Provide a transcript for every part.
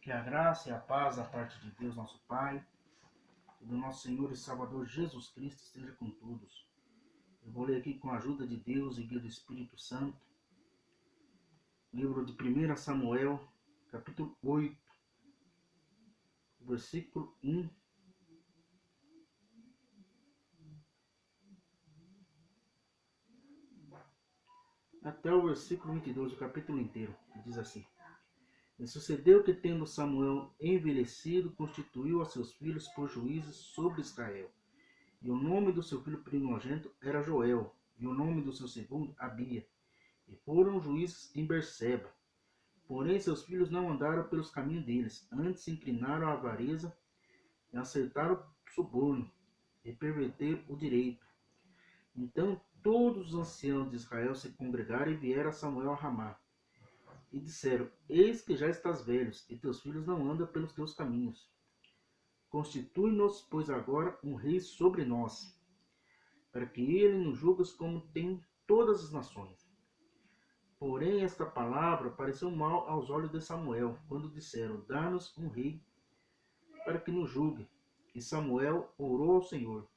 Que a graça e a paz da parte de Deus, nosso Pai, e do nosso Senhor e Salvador Jesus Cristo esteja com todos. Eu vou ler aqui com a ajuda de Deus e guia do Espírito Santo, livro de 1 Samuel, capítulo 8, versículo 1 até o versículo 22 do capítulo inteiro, que diz assim: E sucedeu que, tendo Samuel envelhecido, constituiu a seus filhos por juízes sobre Israel. E o nome do seu filho primogênito era Joel, e o nome do seu segundo, Abia. E foram juízes em Berseba. Porém, seus filhos não andaram pelos caminhos deles, antes se inclinaram à avareza, e acertaram o suborno, e perverteram o direito. Então todos os anciãos de Israel se congregaram e vieram a Samuel a Ramá. E disseram: Eis que já estás velhos, e teus filhos não andam pelos teus caminhos. Constitui-nos, pois, agora um rei sobre nós, para que ele nos julgue como tem todas as nações. Porém, esta palavra pareceu mal aos olhos de Samuel, quando disseram: Dá-nos um rei para que nos julgue. E Samuel orou ao Senhor.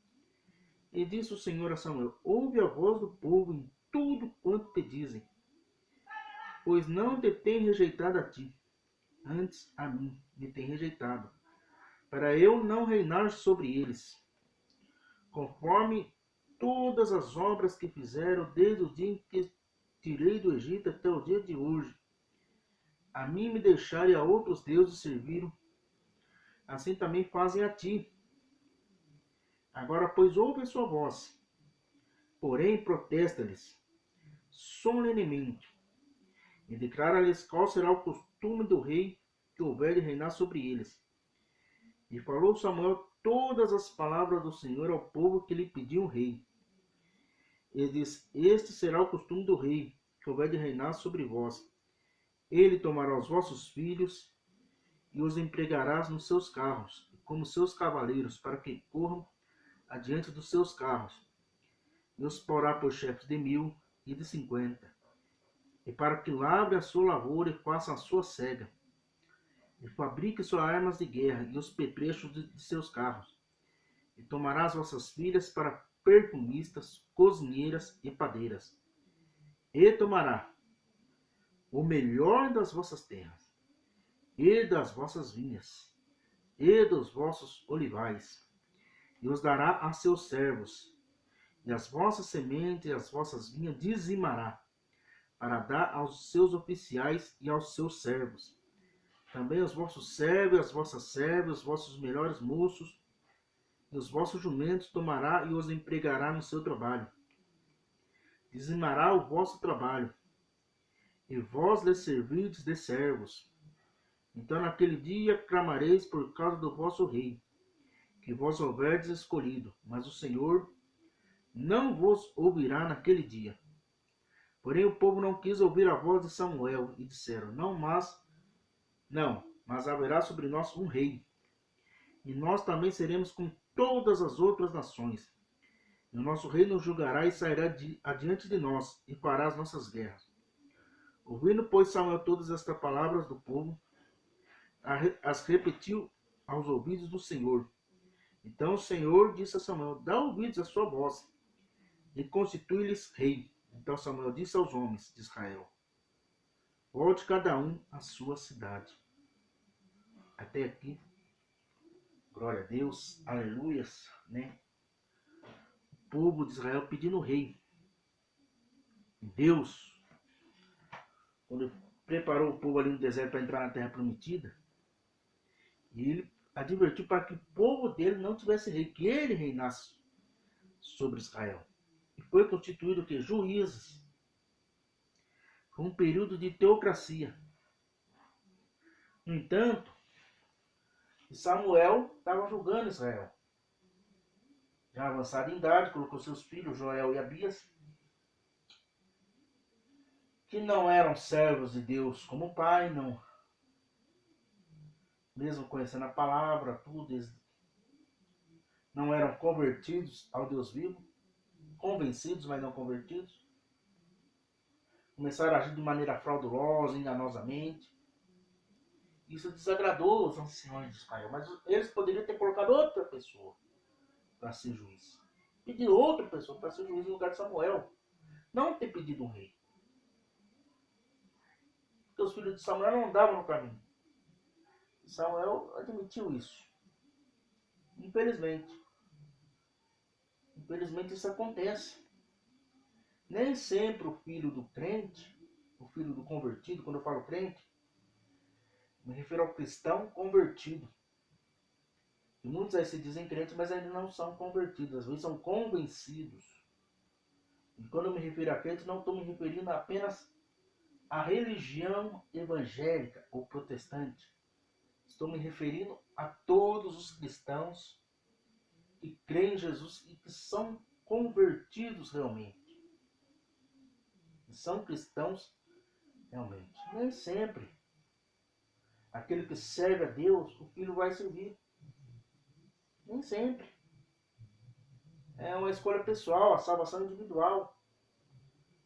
E disse o Senhor a Samuel: Ouve a voz do povo em tudo quanto te dizem, pois não te tem rejeitado a ti, antes a mim me tem rejeitado, para eu não reinar sobre eles, conforme todas as obras que fizeram desde o dia em que tirei do Egito até o dia de hoje. A mim me deixaram e a outros deuses serviram, assim também fazem a ti. Agora, pois, ouve a sua voz, porém protesta-lhes solenemente, e declara-lhes qual será o costume do rei que houver de reinar sobre eles. E falou Samuel todas as palavras do Senhor ao povo que lhe pediu um rei. E diz: Este será o costume do rei que houver de reinar sobre vós. Ele tomará os vossos filhos e os empregarás nos seus carros, como seus cavaleiros, para que corram adiante dos seus carros. E os porá por chefes de 1000 e de 50, e para que lavre a sua lavoura e faça a sua cega, e fabrique suas armas de guerra e os petrechos de seus carros. E tomará as vossas filhas para perfumistas, cozinheiras e padeiras. E tomará o melhor das vossas terras, e das vossas vinhas, e dos vossos olivais, e os dará a seus servos, e as vossas sementes e as vossas vinhas dizimará, para dar aos seus oficiais e aos seus servos. Também os vossos servos, as vossas servas, os vossos melhores moços, e os vossos jumentos tomará e os empregará no seu trabalho. Dizimará o vosso trabalho, e vós lhes servirdes de servos. Então naquele dia clamareis por causa do vosso rei, que vós houverdes escolhido, mas o Senhor não vos ouvirá naquele dia. Porém o povo não quis ouvir a voz de Samuel, e disseram: mas haverá sobre nós um rei, e nós também seremos como todas as outras nações. E o nosso rei nos julgará e sairá adiante de nós, e fará as nossas guerras. Ouvindo, pois, Samuel todas estas palavras do povo, as repetiu aos ouvidos do Senhor. Então o Senhor disse a Samuel: Dá ouvidos à sua voz, e constitui-lhes rei. Então Samuel disse aos homens de Israel: Volte cada um à sua cidade. Até aqui, glória a Deus, aleluias, né? O povo de Israel pedindo rei. Deus, quando preparou o povo ali no deserto para entrar na terra prometida, e ele advertiu para que o povo dele não tivesse rei, que ele reinasse sobre Israel. E foi constituído que juízes. Foi um período de teocracia. No entanto, Samuel estava julgando Israel. Já avançado em idade, colocou seus filhos Joel e Abias, que não eram servos de Deus como o pai, não, mesmo conhecendo a palavra, tudo, eles não eram convertidos ao Deus vivo, convencidos, mas não convertidos. Começaram a agir de maneira fraudulosa, enganosamente. Isso desagradou os anciões de Israel, mas eles poderiam ter colocado outra pessoa para ser juiz. Pedir outra pessoa para ser juiz no lugar de Samuel. Não ter pedido um rei. Porque os filhos de Samuel não andavam no caminho. E Samuel admitiu isso. Infelizmente. Infelizmente isso acontece. Nem sempre o filho do crente, o filho do convertido, quando eu falo crente, me refiro ao cristão convertido. E muitos aí se dizem crentes, mas ainda não são convertidos. Às vezes são convencidos. E quando eu me refiro a crente, não estou me referindo apenas à religião evangélica ou protestante. Estou me referindo a todos os cristãos que creem em Jesus e que são convertidos realmente. Que são cristãos realmente. Nem sempre. Aquele que serve a Deus, o filho vai servir. Nem sempre. É uma escolha pessoal, a salvação individual.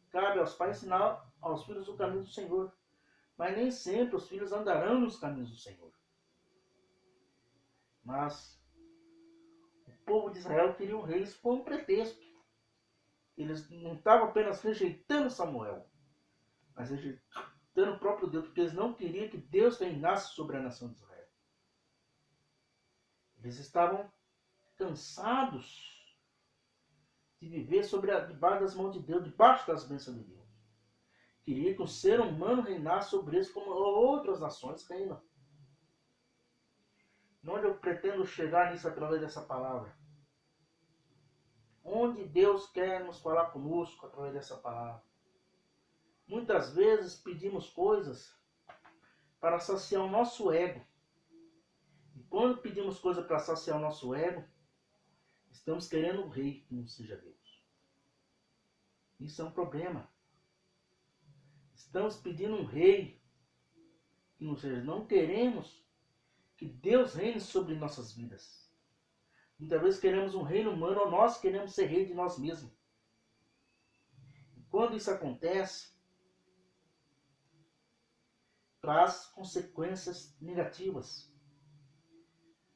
Cabe aos pais ensinar aos filhos o caminho do Senhor. Mas nem sempre os filhos andarão nos caminhos do Senhor. Mas o povo de Israel queria um rei, isso foi um pretexto. Eles não estavam apenas rejeitando Samuel, mas rejeitando o próprio Deus, porque eles não queriam que Deus reinasse sobre a nação de Israel. Eles estavam cansados de viver debaixo das mãos de Deus, debaixo das bênçãos de Deus. Queria que o ser humano reinasse sobre eles como outras nações reinam. Onde eu pretendo chegar nisso através dessa palavra? Onde Deus quer nos falar conosco através dessa palavra? Muitas vezes pedimos coisas para saciar o nosso ego. E quando pedimos coisas para saciar o nosso ego, estamos querendo um rei que não seja Deus. Isso é um problema. Estamos pedindo um rei que não seja. Não queremos que Deus reine sobre nossas vidas. Muitas vezes queremos um reino humano ou nós queremos ser rei de nós mesmos. E quando isso acontece, traz consequências negativas.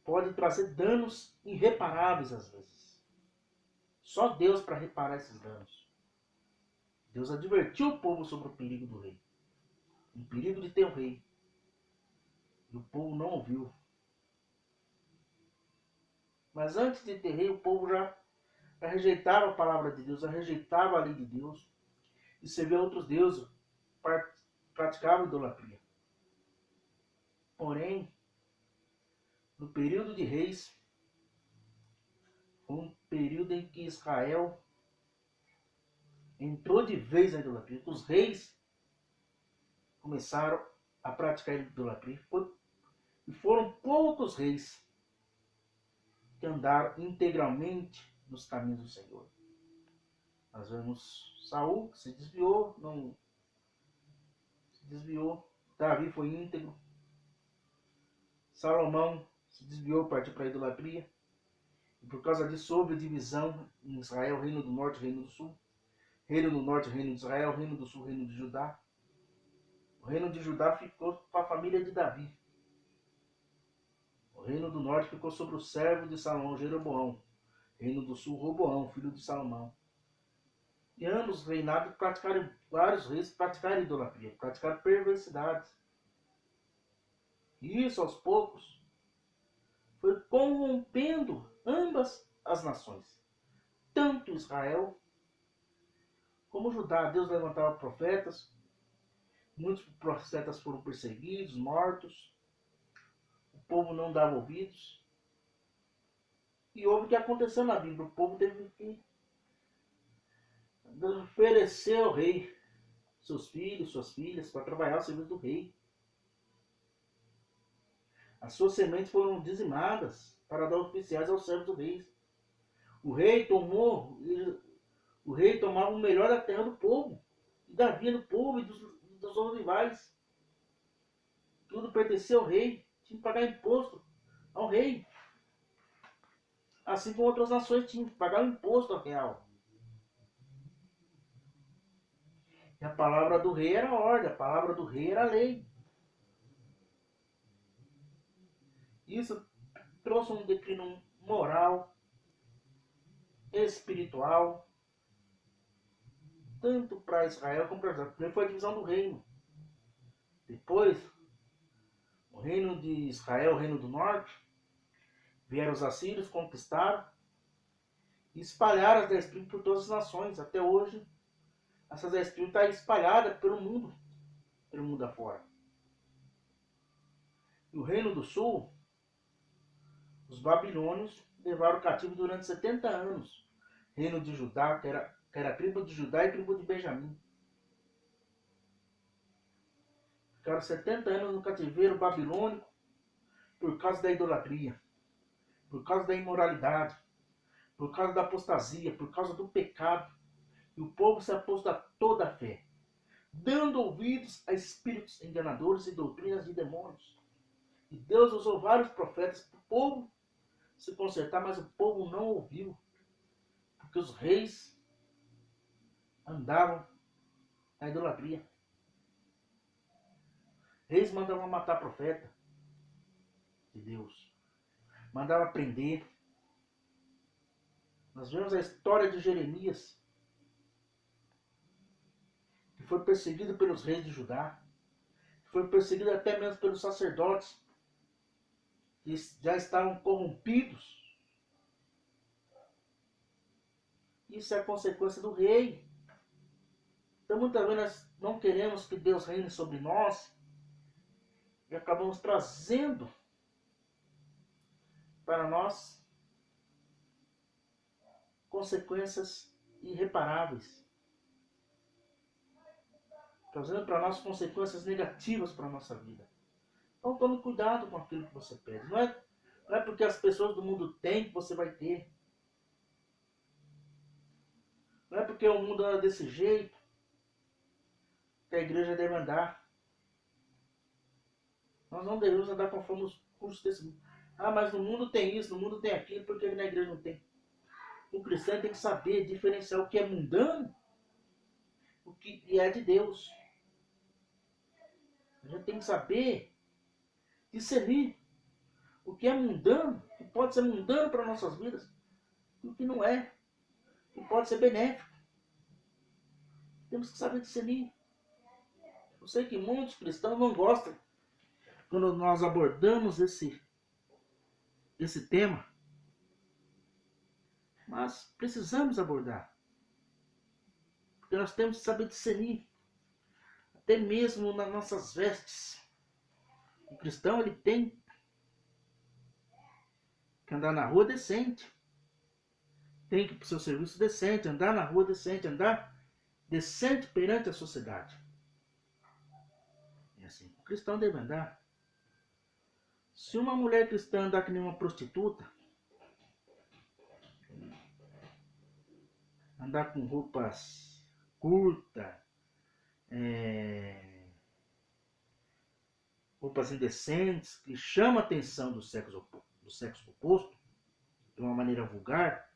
Pode trazer danos irreparáveis às vezes. Só Deus para reparar esses danos. Deus advertiu o povo sobre o perigo do rei. O perigo de ter um rei. E o povo não ouviu. Mas antes de ter rei, o povo já rejeitava a palavra de Deus, já rejeitava a lei de Deus. E servia a outros deuses. Praticava idolatria. Porém, no período de reis, foi um período em que Israel entrou de vez na idolatria. Os reis começaram a praticar idolatria. E foram poucos reis que andaram integralmente nos caminhos do Senhor. Nós vemos Saul, que se desviou, não se desviou. Davi foi íntegro. Salomão se desviou, partiu para a idolatria. E por causa disso houve divisão em Israel, reino do norte, reino do sul. Reino do norte, reino de Israel, reino do sul, reino de Judá. O reino de Judá ficou com a família de Davi. O reino do norte ficou sobre o servo de Salomão, Jeroboão. Reino do sul, Roboão, filho de Salomão. E ambos reinados praticaram, vários reis praticaram idolatria, praticaram perversidades. E isso, aos poucos, foi corrompendo ambas as nações. Tanto Israel como Judá. Deus levantava profetas. Muitos profetas foram perseguidos, mortos. O povo não dava ouvidos. E houve o que aconteceu na Bíblia. O povo teve que oferecer ao rei seus filhos, suas filhas, para trabalhar ao serviço do rei. As suas sementes foram dizimadas para dar oficiais aos servos do rei. O rei tomava o melhor da terra do povo, e da vinha do povo e dos olivais. Tudo pertencia ao rei, tinha que pagar imposto ao rei. Assim como outras nações tinham que pagar o imposto ao real. E a palavra do rei era a ordem, a palavra do rei era a lei. Isso trouxe um declínio moral, espiritual, tanto para Israel como para Israel. Primeiro foi a divisão do reino. Depois, o reino de Israel, o reino do norte, vieram os assírios, conquistaram e espalharam as 10 tribos por todas as nações. Até hoje, essas 10 tribos estão espalhadas pelo mundo afora. E o reino do sul, os babilônios levaram cativo durante 70 anos. Reino de Judá, que era a tribo de Judá e a tribo de Benjamim. Ficaram 70 anos no cativeiro babilônico por causa da idolatria, por causa da imoralidade, por causa da apostasia, por causa do pecado. E o povo se apostou a toda a fé, dando ouvidos a espíritos enganadores e doutrinas de demônios. E Deus usou vários profetas para o povo se consertar, mas o povo não ouviu. Porque os reis andavam na idolatria. Reis mandavam matar profeta de Deus. Mandavam prender. Nós vemos a história de Jeremias, que foi perseguido pelos reis de Judá. Que foi perseguido até mesmo pelos sacerdotes, que já estavam corrompidos. Isso é a consequência do rei. Então muitas vezes nós não queremos que Deus reine sobre nós e acabamos trazendo para nós consequências irreparáveis. Trazendo para nós consequências negativas para a nossa vida. Então tome cuidado com aquilo que você pede. Não é porque as pessoas do mundo têm que você vai ter. Não é porque o mundo anda desse jeito que a igreja deve andar. Nós não devemos andar conforme os cursos desse mundo. Ah, mas no mundo tem isso, no mundo tem aquilo, por que na igreja não tem? O cristão tem que saber diferenciar o que é mundano o que é de Deus. A gente tem que saber discernir o que é mundano, o que pode ser mundano para nossas vidas, e o que não é, o que pode ser benéfico. Temos que saber discernir. Eu sei que muitos cristãos não gostam quando nós abordamos esse tema, mas precisamos abordar, porque nós temos que saber discernir, até mesmo nas nossas vestes. O cristão ele tem que andar na rua decente, tem que ir para o seu serviço decente, andar na rua decente, andar decente perante a sociedade. É assim, o cristão deve andar. Se uma mulher cristã andar que nem uma prostituta, andar com roupas curtas, roupas indecentes, que chamam a atenção do sexo oposto, de uma maneira vulgar,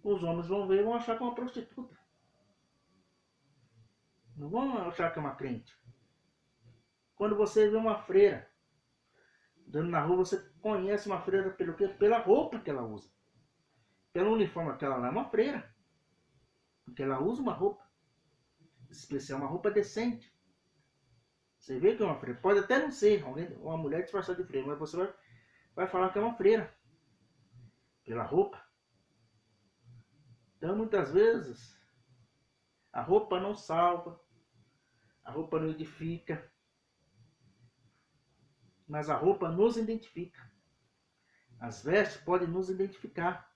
os homens vão ver e vão achar que é uma prostituta. Não vão achar que é uma crente. Quando você vê uma freira andando na rua, você conhece uma freira pelo quê? Pela roupa que ela usa. Pelo uniforme que ela é uma freira. Porque ela usa uma roupa especial, uma roupa decente. Você vê que é uma freira. Pode até não ser uma mulher disfarçada de freira, mas você vai falar que é uma freira. Pela roupa. Então, muitas vezes, a roupa não salva. A roupa não edifica. Mas a roupa nos identifica. As vestes podem nos identificar.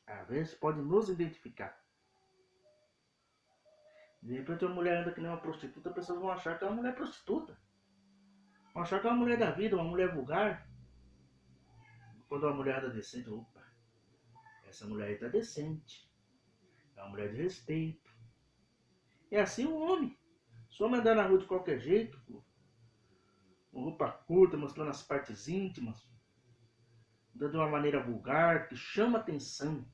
A veste pode nos identificar. De repente uma mulher anda que nem uma prostituta, as pessoas vão achar que é uma mulher prostituta. Vão achar que é uma mulher da vida, uma mulher vulgar. Quando uma mulher anda decente, opa, essa mulher aí está decente. É uma mulher de respeito. É assim o homem. Se o homem andar na rua de qualquer jeito, com roupa curta, mostrando as partes íntimas, andando de uma maneira vulgar, que chama atenção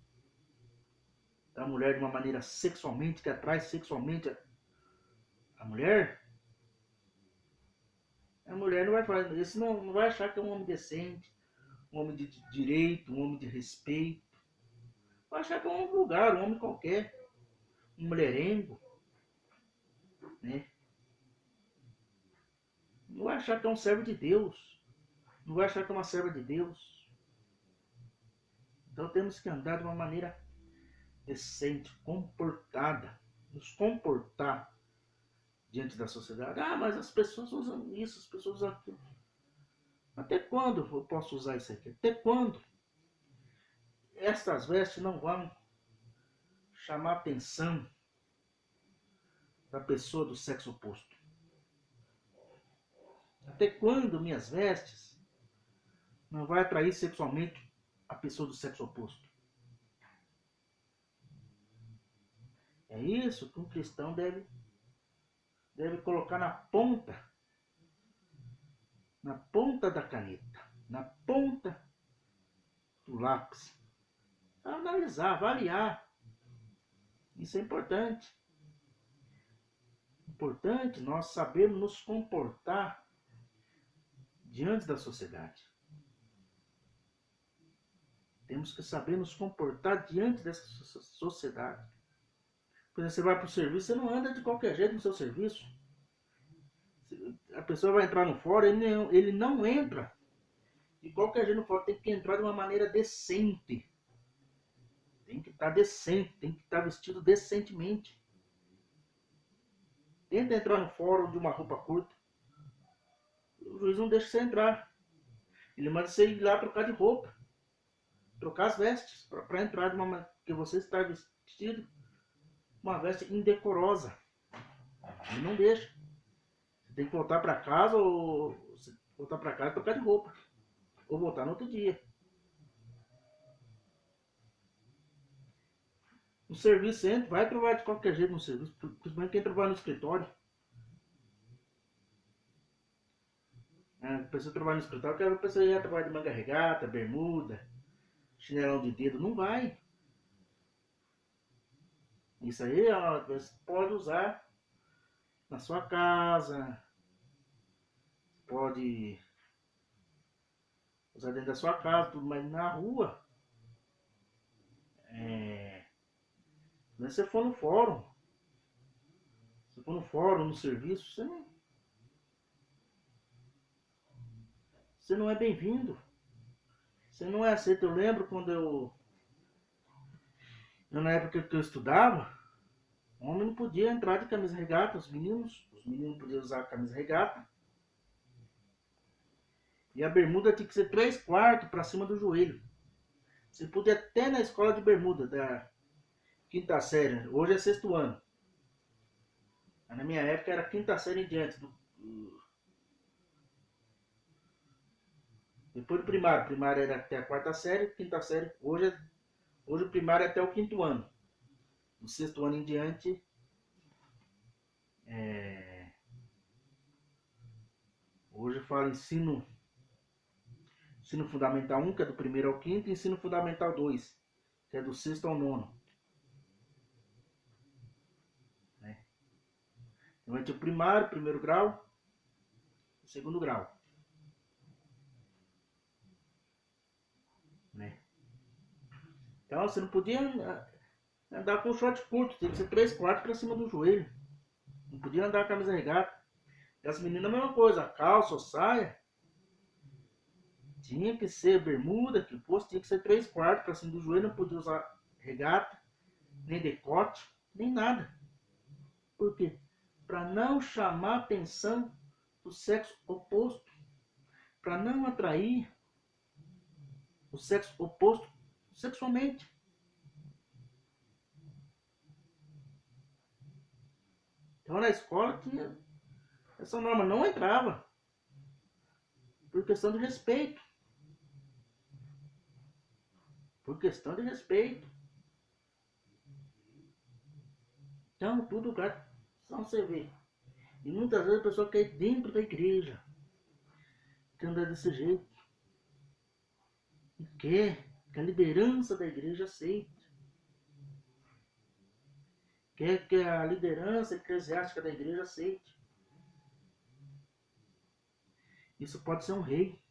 da mulher de uma maneira sexualmente, que atrai sexualmente a mulher, A mulher não vai falar, esse não vai achar que é um homem decente, um homem de direito, um homem de respeito. Vai achar que é um homem vulgar, um homem qualquer, um mulherengo, né? Não vai achar que é um servo de Deus. Não vai achar que é uma serva de Deus. Então temos que andar de uma maneira decente, comportada. Nos comportar diante da sociedade. Ah, mas as pessoas usam isso, as pessoas usam aquilo. Até quando eu posso usar isso aqui? Até quando? Estas vestes não vão chamar a atenção da pessoa do sexo oposto. Até quando minhas vestes não vai atrair sexualmente a pessoa do sexo oposto? É isso que um cristão deve colocar na ponta da caneta, na ponta do lápis. Analisar, avaliar. Isso é importante. Importante nós sabermos nos comportar diante da sociedade. Temos que saber nos comportar diante dessa sociedade. Por exemplo, você vai para o serviço, você não anda de qualquer jeito no seu serviço. A pessoa vai entrar no fórum, ele não entra de qualquer jeito no fórum. Tem que entrar de uma maneira decente. Tem que estar decente, tem que estar vestido decentemente. Tenta entrar no fórum de uma roupa curta. O juiz não deixa você entrar. Ele manda você ir lá trocar de roupa. Trocar as vestes. Para entrar de uma maneira que você está vestido uma veste indecorosa. Ele não deixa. Você tem que voltar para casa ou voltar para casa e trocar de roupa. Ou voltar no outro dia. No serviço você entra, vai trabalhar de qualquer jeito no serviço. Principalmente quem trabalha no escritório. A pessoa trabalha no escritório, quer ver a pessoa ia trabalhar de manga regata, bermuda, chinelão de dedo. Não vai. Isso aí ó, você pode usar na sua casa. Pode usar dentro da sua casa, tudo, mas na rua. Se você for no fórum. Se for no fórum, no serviço, você não é bem-vindo. Você não é aceito. Eu lembro quando na época que eu estudava, o homem não podia entrar de camisa regata, os meninos podiam usar camisa regata. E a bermuda tinha que ser 3/4 para cima do joelho. Você podia até na escola de bermuda, da quinta série, hoje é 6º ano. Mas na minha época era quinta série em diante. Depois do primário. Primário era até a 4ª série, quinta série. Hoje o primário é até o 5º ano. Do 6º ano em diante, hoje fala ensino fundamental 1, que é do 1º ao 5º, e ensino fundamental 2, que é do 6º ao 9º. Então vai ter o primário, 1º grau, e 2º grau. Então você não podia andar com short curto, tem que ser 3/4 para cima do joelho. Não podia andar com a camisa regata. E as meninas a mesma coisa, a calça ou saia tinha que ser bermuda, que fosse, tinha que ser 3/4 para cima do joelho, não podia usar regata, nem decote, nem nada. Por quê? Para não chamar a atenção do sexo oposto, para não atrair o sexo oposto sexualmente. Então na escola tinha essa norma, não entrava. Por questão de respeito. Por questão de respeito. Então tudo cara, só você vê. E muitas vezes a pessoa quer ir dentro da igreja. Quer andar desse jeito. E quer que a liderança da igreja aceite. Quer que a liderança eclesiástica da igreja aceite. Isso pode ser um rei.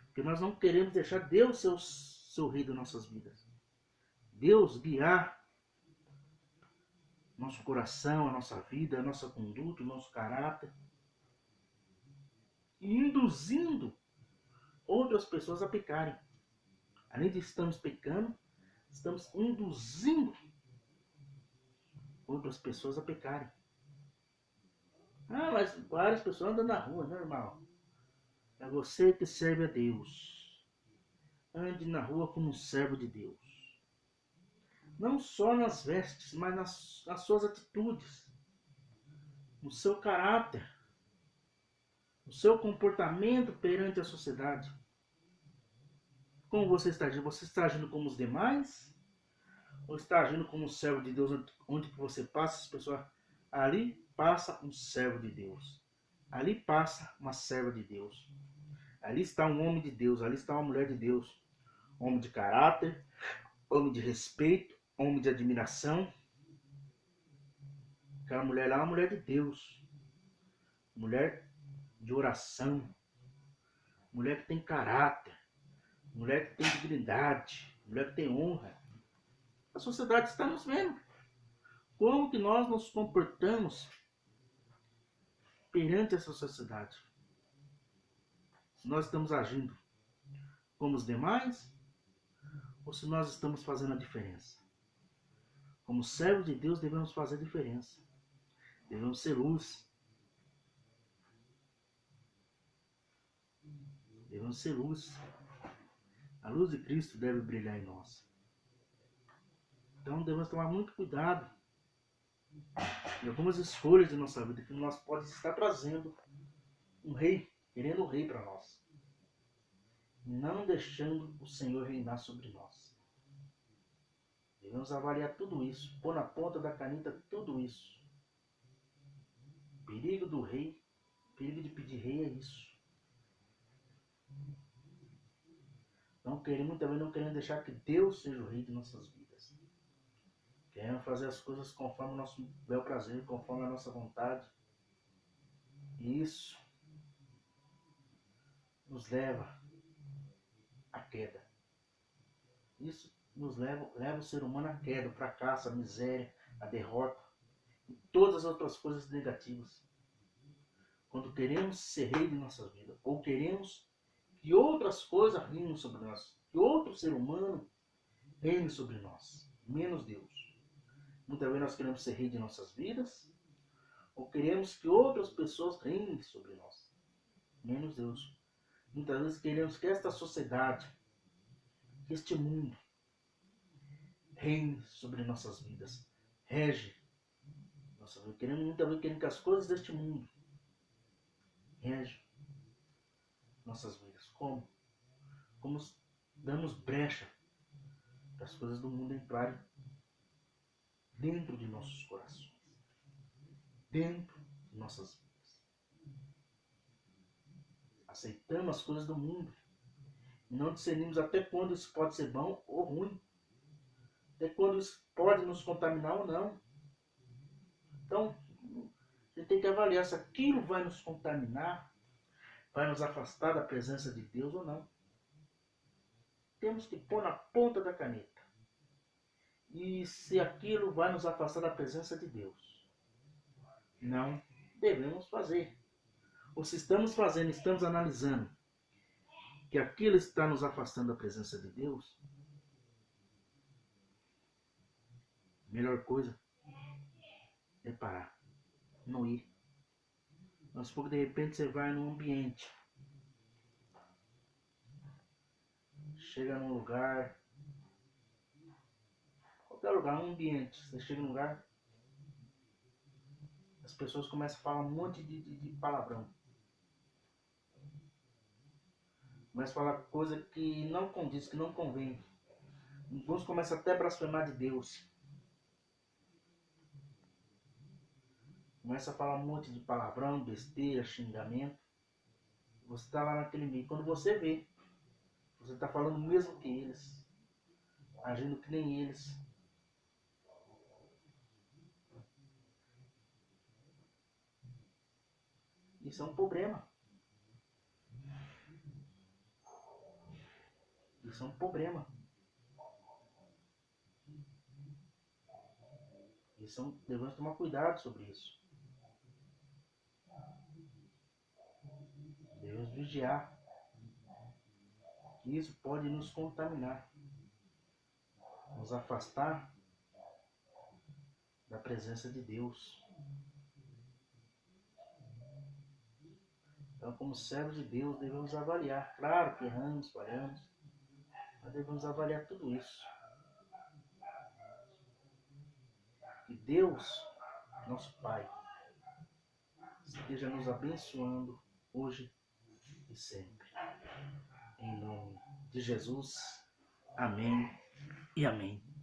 Porque nós não queremos deixar Deus ser o seu rei das nossas vidas. Deus guiar nosso coração, a nossa vida, a nossa conduta, o nosso caráter. E induzindo outras pessoas a pecarem. Além de estamos pecando, estamos induzindo outras pessoas a pecarem. Ah, mas várias pessoas andam na rua, normal. É você que serve a Deus. Ande na rua como um servo de Deus. Não só nas vestes, mas nas suas atitudes, no seu caráter, no seu comportamento perante a sociedade. Como você está agindo? Você está agindo como os demais? Ou está agindo como um servo de Deus, onde que você passa, as pessoas... Ali passa um servo de Deus. Ali passa uma serva de Deus. Ali está um homem de Deus, ali está uma mulher de Deus. Homem de caráter, homem de respeito, homem de admiração. Aquela mulher lá é uma mulher de Deus. Mulher de oração. Mulher que tem caráter. Mulher que tem dignidade. Mulher que tem honra. A sociedade está nos vendo. Como que nós nos comportamos perante essa sociedade? Se nós estamos agindo como os demais, ou se nós estamos fazendo a diferença? Como servos de Deus, devemos fazer a diferença. Devemos ser luz. Devemos ser luz. A luz de Cristo deve brilhar em nós. Então devemos tomar muito cuidado em algumas escolhas de nossa vida que nós podemos estar trazendo um rei, querendo um rei para nós. Não deixando o Senhor reinar sobre nós. Devemos avaliar tudo isso, pôr na ponta da caneta tudo isso. Perigo do rei, perigo de pedir rei é isso. Muitas vezes não querendo deixar que Deus seja o rei de nossas vidas. Querendo fazer as coisas conforme o nosso bel prazer, conforme a nossa vontade. E isso nos leva à queda. Isso nos leva o ser humano à queda, ao fracasso, à miséria, à derrota e todas as outras coisas negativas. Quando queremos ser rei de nossa vida, ou queremos que outras coisas reinem sobre nós, que outro ser humano reine sobre nós, menos Deus. Muitas vezes nós queremos ser rei de nossas vidas, ou queremos que outras pessoas reinem sobre nós, menos Deus. Muitas vezes queremos que esta sociedade, que este mundo, reine sobre nossas vidas, rege nossa vida. Muitas vezes queremos que as coisas deste mundo regem nossas vidas. Como? Como damos brecha para as coisas do mundo entrarem dentro de nossos corações, dentro de nossas vidas. Aceitamos as coisas do mundo e não discernimos até quando isso pode ser bom ou ruim, até quando isso pode nos contaminar ou não. Então, a gente tem que avaliar se aquilo vai nos contaminar, vai nos afastar da presença de Deus ou não. Temos que pôr na ponta da caneta. E se aquilo vai nos afastar da presença de Deus, não devemos fazer. Ou se estamos fazendo, estamos analisando que aquilo está nos afastando da presença de Deus, a melhor coisa é parar, não ir. Mas pouco de repente você vai num ambiente, chega num lugar, qualquer lugar, um ambiente, você chega num lugar, as pessoas começam a falar um monte de palavrão. Começam a falar coisa que não condiz, que não convém. Alguns começam até a blasfemar de Deus. Começa a falar um monte de palavrão, besteira, xingamento. Você está lá naquele meio. Quando você vê, você está falando o mesmo que eles. Agindo que nem eles. Isso é um problema. Isso é um problema. Devemos tomar cuidado sobre isso. Devemos vigiar. Isso pode nos contaminar, nos afastar da presença de Deus. Então, como servos de Deus, devemos avaliar. Claro que erramos, falhamos, mas devemos avaliar tudo isso. Que Deus, nosso Pai, esteja nos abençoando hoje e sempre. Em nome de Jesus. Amém e amém.